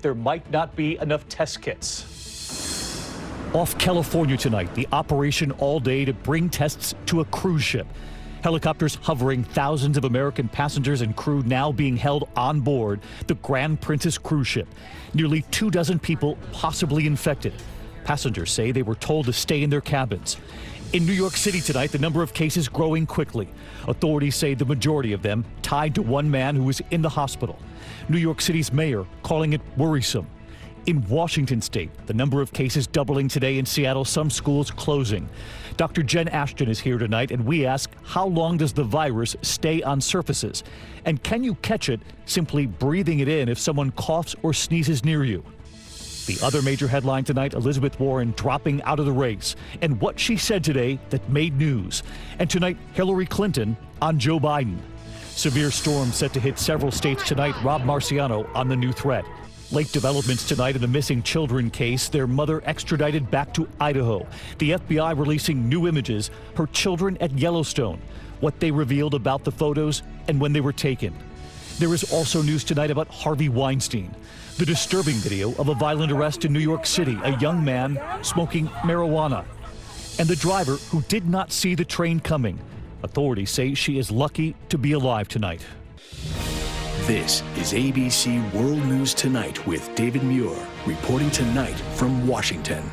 There might not be enough test kits. Off California tonight, the operation all day to bring tests to a cruise ship. Helicopters hovering, thousands of American passengers and crew now being held on board the Grand Princess cruise ship. Nearly 24 people possibly infected. Passengers say they were told to stay in their cabins. In New York City tonight, the number of cases growing quickly. Authorities say the majority of them tied to one man who was in the hospital. New York City's mayor calling it worrisome. In Washington state, the number of cases doubling today. In Seattle, some schools closing. Dr. Jen Ashton is here tonight, and we ask, how long does the virus stay on surfaces? And can you catch it simply breathing it in if someone coughs or sneezes near you? The other major headline tonight, Elizabeth Warren dropping out of the race, and what she said today that made news. And tonight, Hillary Clinton on Joe Biden. Severe storms set to hit several states tonight. Rob Marciano on the new threat. Late developments tonight in the missing children case, their mother extradited back to Idaho. The FBI releasing new images, her children at Yellowstone, what they revealed about the photos and when they were taken. There is also news tonight about Harvey Weinstein. The disturbing video of a violent arrest in New York City, a young man smoking marijuana. And the driver who did not see the train coming. Authorities say she is lucky to be alive tonight. This is ABC World News Tonight with David Muir, reporting tonight from Washington.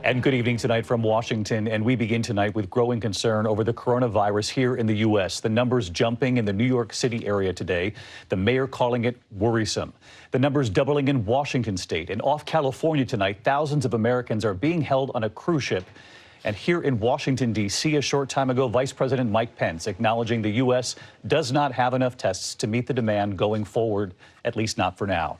And good evening tonight from Washington. And we begin tonight with growing concern over the coronavirus here in the U.S. The numbers jumping in the New York City area today. The mayor calling it worrisome. The numbers doubling in Washington state. And off California tonight, thousands of Americans are being held on a cruise ship. And here in Washington, D.C., a short time ago, Vice President Mike Pence acknowledging the U.S. does not have enough tests to meet the demand going forward, at least not for now.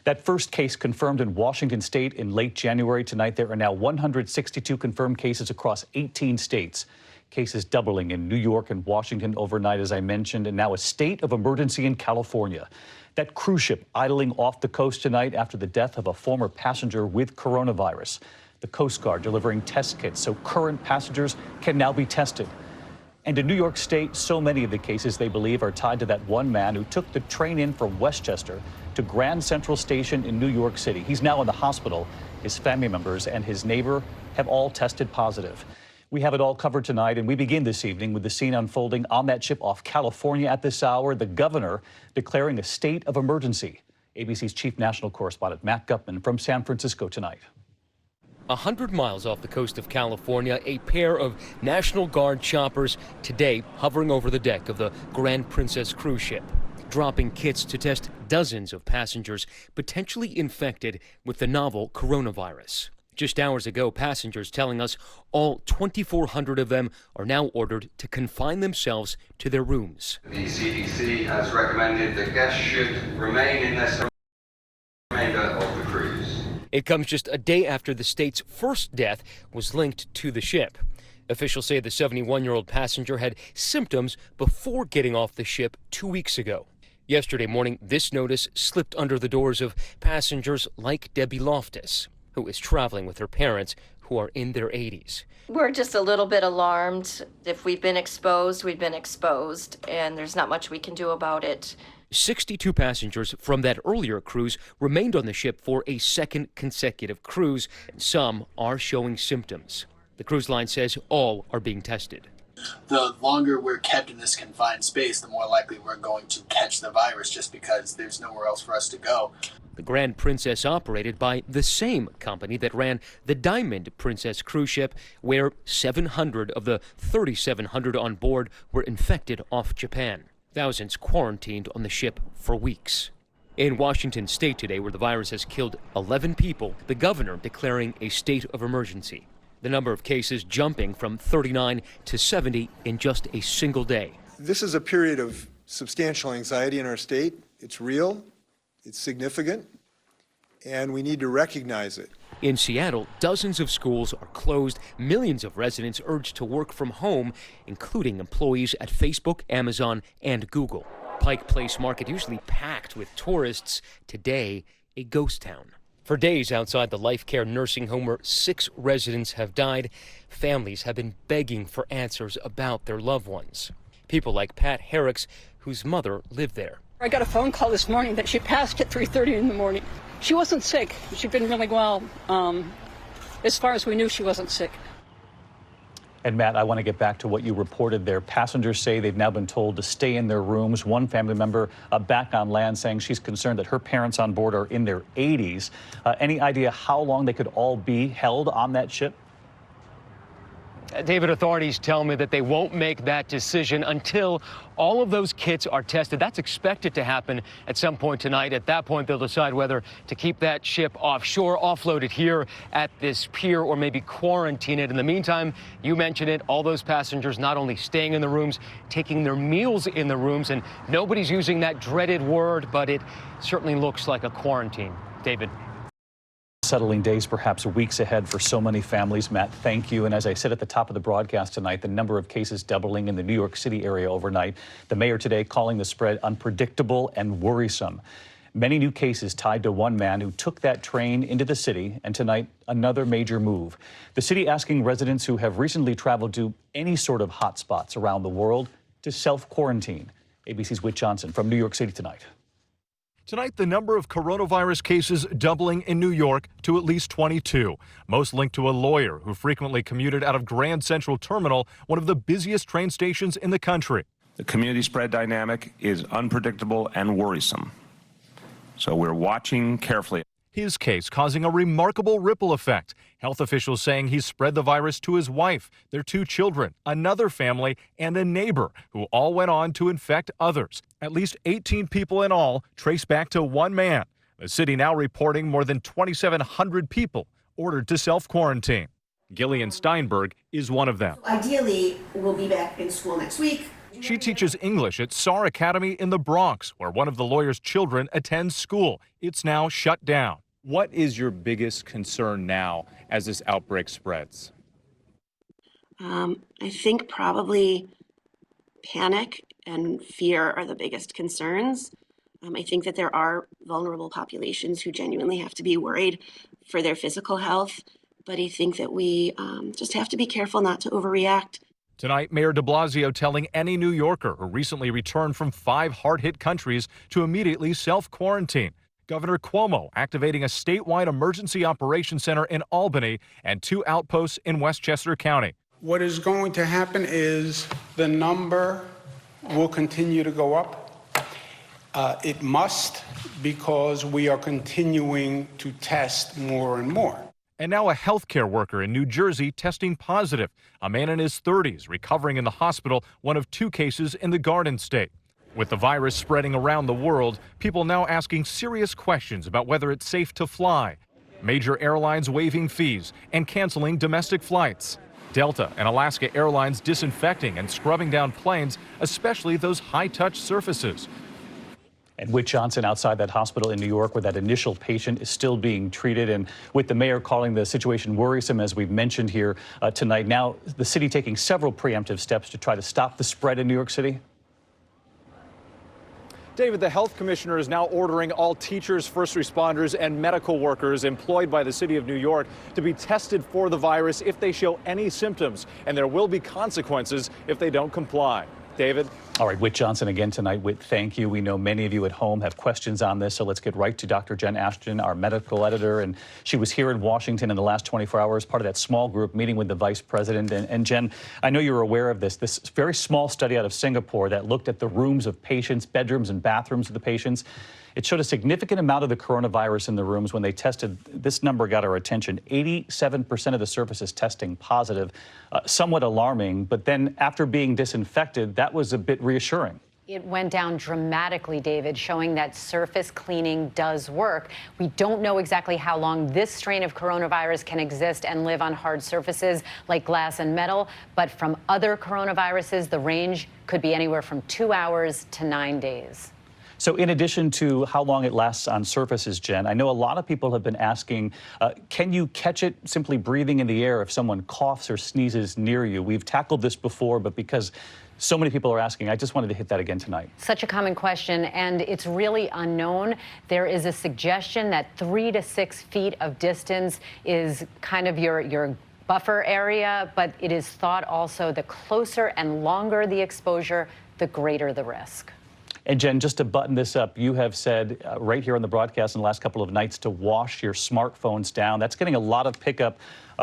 That first case confirmed in Washington state in late January. Tonight, there are now 162 confirmed cases across 18 states. Cases doubling in New York and Washington overnight, as I mentioned, and now a state of emergency in California. That cruise ship idling off the coast tonight after the death of a former passenger with coronavirus. The Coast Guard delivering test kits so current passengers can now be tested. And in New York State, so many of the cases, they believe, are tied to that one man who took the train in from Westchester to Grand Central Station in New York City. He's now in the hospital. His family members and his neighbor have all tested positive. We have it all covered tonight, and we begin this evening with the scene unfolding on that ship off California at this hour. The governor declaring a state of emergency. ABC's chief national correspondent Matt Gutman from San Francisco tonight. 100 miles off the coast of California, a pair of National Guard choppers today hovering over the deck of the Grand Princess cruise ship, dropping kits to test dozens of passengers potentially infected with the novel coronavirus. Just hours ago, passengers telling us all 2,400 of them are now ordered to confine themselves to their rooms. The CDC has recommended that guests should remain in their remainder of the cruise. It comes just a day after the state's first death was linked to the ship. Officials say the 71-year-old passenger had symptoms before getting off the ship 2 weeks ago. Yesterday morning, this notice slipped under the doors of passengers like Debbie Loftus, who is traveling with her parents, who are in their 80s. We're just a little bit alarmed. If we've been exposed, we've been exposed, and there's not much we can do about it. 62 passengers from that earlier cruise remained on the ship for a second consecutive cruise, and some are showing symptoms. The cruise line says all are being tested. The longer we're kept in this confined space, the more likely we're going to catch the virus just because there's nowhere else for us to go. The Grand Princess operated by the same company that ran the Diamond Princess cruise ship, where 700 of the 3,700 on board were infected off Japan. Thousands quarantined on the ship for weeks. In Washington state today, where the virus has killed 11 people, the governor declaring a state of emergency. The number of cases jumping from 39 to 70 in just a single day. This is a period of substantial anxiety in our state. It's real, it's significant, and we need to recognize it. In Seattle, dozens of schools are closed. Millions of residents urged to work from home, including employees at Facebook, Amazon, and Google. Pike Place Market, usually packed with tourists, today a ghost town. For days outside the Life Care nursing home where 6 residents have died, families have been begging for answers about their loved ones. People like Pat Herricks, whose mother lived there. I got a phone call this morning that she passed at 3:30 in the morning. She wasn't sick. She'd been really well. As far as we knew, she wasn't sick. And Matt, I want to get back to what you reported there. Passengers say they've now been told to stay in their rooms. One family member back on land saying she's concerned that her parents on board are in their 80s. Any idea how long they could all be held on that ship? David, authorities tell me that they won't make that decision until all of those kits are tested. That's expected to happen at some point tonight. At that point, they'll decide whether to keep that ship offshore, offload it here at this pier, or maybe quarantine it. In the meantime, you mentioned it, all those passengers not only staying in the rooms, taking their meals in the rooms, and nobody's using that dreaded word, but it certainly looks like a quarantine. David. Settling days, perhaps weeks ahead for so many families. Matt, thank you. And as I said at the top of the broadcast tonight, the number of cases doubling in the New York City area overnight. The mayor today calling the spread unpredictable and worrisome. Many new cases tied to one man who took that train into the city, and tonight another major move. The city asking residents who have recently traveled to any sort of hotspots around the world to self-quarantine. ABC's Whit Johnson from New York City tonight. Tonight, the number of coronavirus cases doubling in New York to at least 22, most linked to a lawyer who frequently commuted out of Grand Central Terminal, one of the busiest train stations in the country. The community spread dynamic is unpredictable and worrisome, so we're watching carefully. His case causing a remarkable ripple effect. Health officials saying he spread the virus to his wife, their 2 children, another family, and a neighbor, who all went on to infect others. At least 18 people in all, traced back to one man. The city now reporting more than 2,700 people ordered to self-quarantine. Gillian Steinberg is one of them. Ideally, we'll be back in school next week. She teaches English at SAR Academy in the Bronx, where one of the lawyer's children attends school. It's now shut down. What is your biggest concern now as this outbreak spreads? I think probably panic and fear are the biggest concerns. I think that there are vulnerable populations who genuinely have to be worried for their physical health, but I think that we just have to be careful not to overreact. Tonight, Mayor de Blasio telling any New Yorker who recently returned from 5 hard-hit countries to immediately self-quarantine. Governor Cuomo activating a statewide emergency operations center in Albany and 2 outposts in Westchester County. What is going to happen is the number will continue to go up. It must, because we are continuing to test more and more. And now a healthcare worker in New Jersey testing positive. A man in his 30s recovering in the hospital, one of 2 cases in the Garden State. With the virus spreading around the world, people now asking serious questions about whether it's safe to fly. Major airlines waiving fees and canceling domestic flights. Delta and Alaska Airlines disinfecting and scrubbing down planes, especially those high-touch surfaces. And Whit Johnson outside that hospital in New York where that initial patient is still being treated, and with the mayor calling the situation worrisome, as we've mentioned here tonight. Now, the city taking several preemptive steps to try to stop the spread in New York City. David, the health commissioner is now ordering all teachers, first responders, and medical workers employed by the city of New York to be tested for the virus if they show any symptoms, and there will be consequences if they don't comply. David? All right, Whit Johnson again tonight. Whit, thank you. We know many of you at home have questions on this, so let's get right to Dr. Jen Ashton, our medical editor, and she was here in Washington in the last 24 hours, part of that small group meeting with the vice president. And Jen, I know you're aware of this very small study out of Singapore that looked at the rooms of patients, bedrooms and bathrooms of the patients. It showed a significant amount of the coronavirus in the rooms. When they tested, this number got our attention. 87% of the surfaces testing positive, somewhat alarming. But then after being disinfected, that was a bit reassuring. It went down dramatically, David, showing that surface cleaning does work. We don't know exactly how long this strain of coronavirus can exist and live on hard surfaces like glass and metal. But from other coronaviruses, the range could be anywhere from 2 hours to 9 days. So in addition to how long it lasts on surfaces, Jen, I know a lot of people have been asking, can you catch it simply breathing in the air if someone coughs or sneezes near you? We've tackled this before, but because so many people are asking, I just wanted to hit that again tonight. Such a common question, and it's really unknown. There is a suggestion that 3 to 6 feet of distance is kind of your buffer area, but it is thought also the closer and longer the exposure, the greater the risk. And Jen, just to button this up, you have said right here on the broadcast in the last couple of nights to wash your smartphones down. That's getting a lot of pickup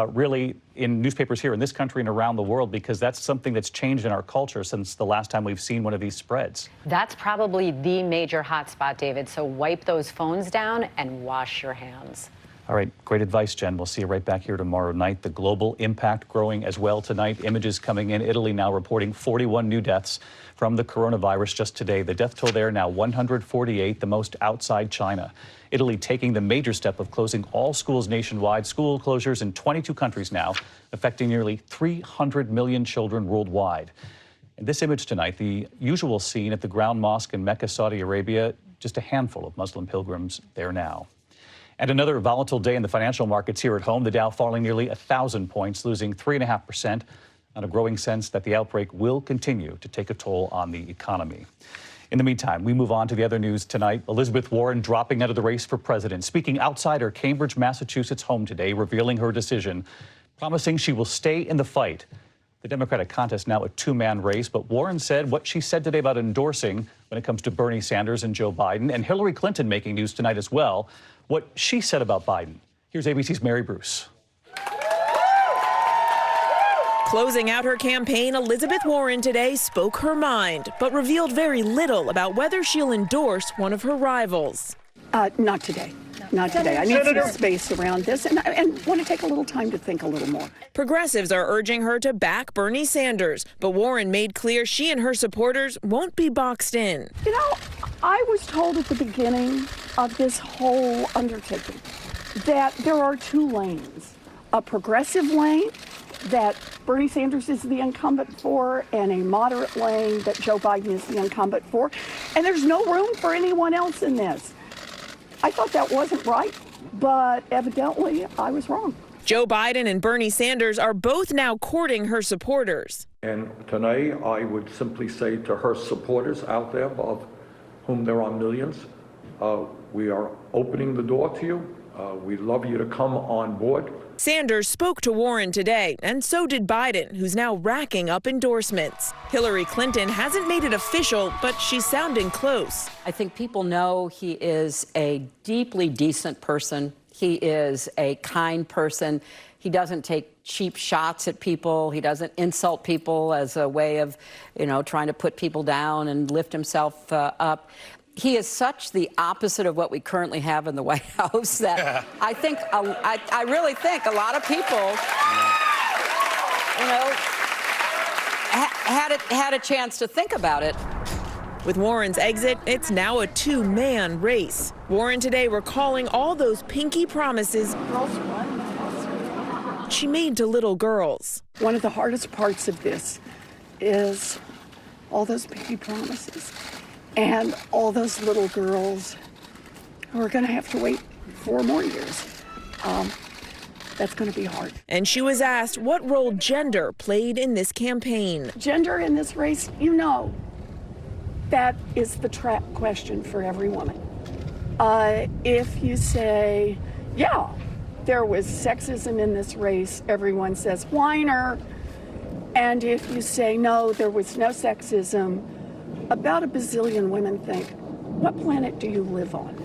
really in newspapers here in this country and around the world, because that's something that's changed in our culture since the last time we've seen one of these spreads. That's probably the major hotspot, David. So wipe those phones down and wash your hands. All right, great advice, Jen. We'll see you right back here tomorrow night. The global impact growing as well tonight. Images coming in. Italy now reporting 41 new deaths from the coronavirus just today. The death toll there now 148, the most outside China. Italy taking the major step of closing all schools nationwide. School closures in 22 countries now, affecting nearly 300 million children worldwide. And this image tonight, the usual scene at the Ground Mosque in Mecca, Saudi Arabia, just a handful of Muslim pilgrims there now. And another volatile day in the financial markets here at home. The Dow falling nearly 1,000 points, losing 3.5%, on a growing sense that the outbreak will continue to take a toll on the economy. In the meantime, we move on to the other news tonight. Elizabeth Warren dropping out of the race for president, speaking outside her Cambridge, Massachusetts home today, revealing her decision, promising she will stay in the fight. The Democratic contest now a two-man race, but Warren said what she said today about endorsing when it comes to Bernie Sanders and Joe Biden, and Hillary Clinton making news tonight as well. What she said about Biden. Here's ABC's Mary Bruce. Closing out her campaign, Elizabeth Warren today spoke her mind, but revealed very little about whether she'll endorse one of her rivals. Not today. Not today. I need some space around this and want to take a little time to think a little more. Progressives are urging her to back Bernie Sanders, but Warren made clear she and her supporters won't be boxed in. You know, I was told at the beginning of this whole undertaking that there are two lanes. A progressive lane that Bernie Sanders is the incumbent for, and a moderate lane that Joe Biden is the incumbent for. And there's no room for anyone else in this. I thought that wasn't right, but evidently I was wrong. Joe Biden and Bernie Sanders are both now courting her supporters. And today I would simply say to her supporters out there, of whom there are millions, we are opening the door to you. We'd love you to come on board. Sanders spoke to Warren today, and so did Biden, who's now racking up endorsements. Hillary Clinton hasn't made it official, but she's sounding close. I think people know he is a deeply decent person. He is a kind person. He doesn't take cheap shots at people. He doesn't insult people as a way of, trying to put people down and lift himself up. He is such the opposite of what we currently have in the White House that I think, I really think a lot of people, had a chance to think about it. With Warren's exit, it's now a two-man race. Warren today recalling all those pinky promises she made to little girls. One of the hardest parts of this is all those pinky promises. And all those little girls who are going to have to wait 4 more years. That's going to be hard. And she was asked what role gender played in this campaign. Gender in this race, that is the trap question for every woman. If you say, yeah, there was sexism in this race, everyone says, whiner. And if you say, no, there was no sexism, about a bazillion women think, what planet do you live on?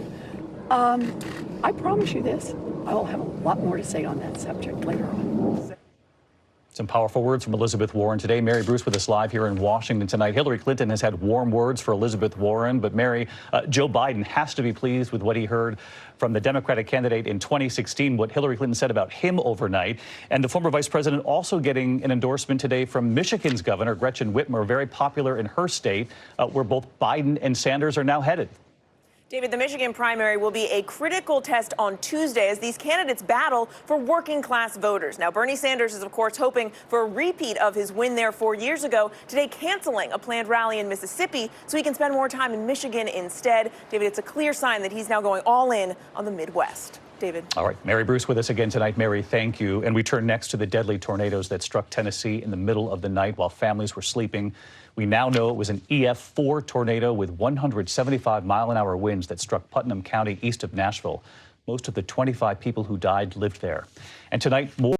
I promise you this, I will have a lot more to say on that subject later on. Some powerful words from Elizabeth Warren today. Mary Bruce with us live here in Washington tonight. Hillary Clinton has had warm words for Elizabeth Warren, but Mary, Joe Biden has to be pleased with what he heard from the Democratic candidate in 2016, what Hillary Clinton said about him overnight. And the former vice president also getting an endorsement today from Michigan's governor, Gretchen Whitmer, very popular in her state, where both Biden and Sanders are now headed. David, the Michigan primary will be a critical test on Tuesday as these candidates battle for working class voters. Now, Bernie Sanders is, of course, hoping for a repeat of his win there 4 years ago, today canceling a planned rally in Mississippi so he can spend more time in Michigan instead. David, it's a clear sign that he's now going all in on the Midwest. David. All right, Mary Bruce with us again tonight. Mary, thank you. And we turn next to the deadly tornadoes that struck Tennessee in the middle of the night while families were sleeping. We now know it was an EF4 tornado with 175-mile-an-hour winds that struck Putnam County east of Nashville. Most of the 25 people who died lived there. And tonight, more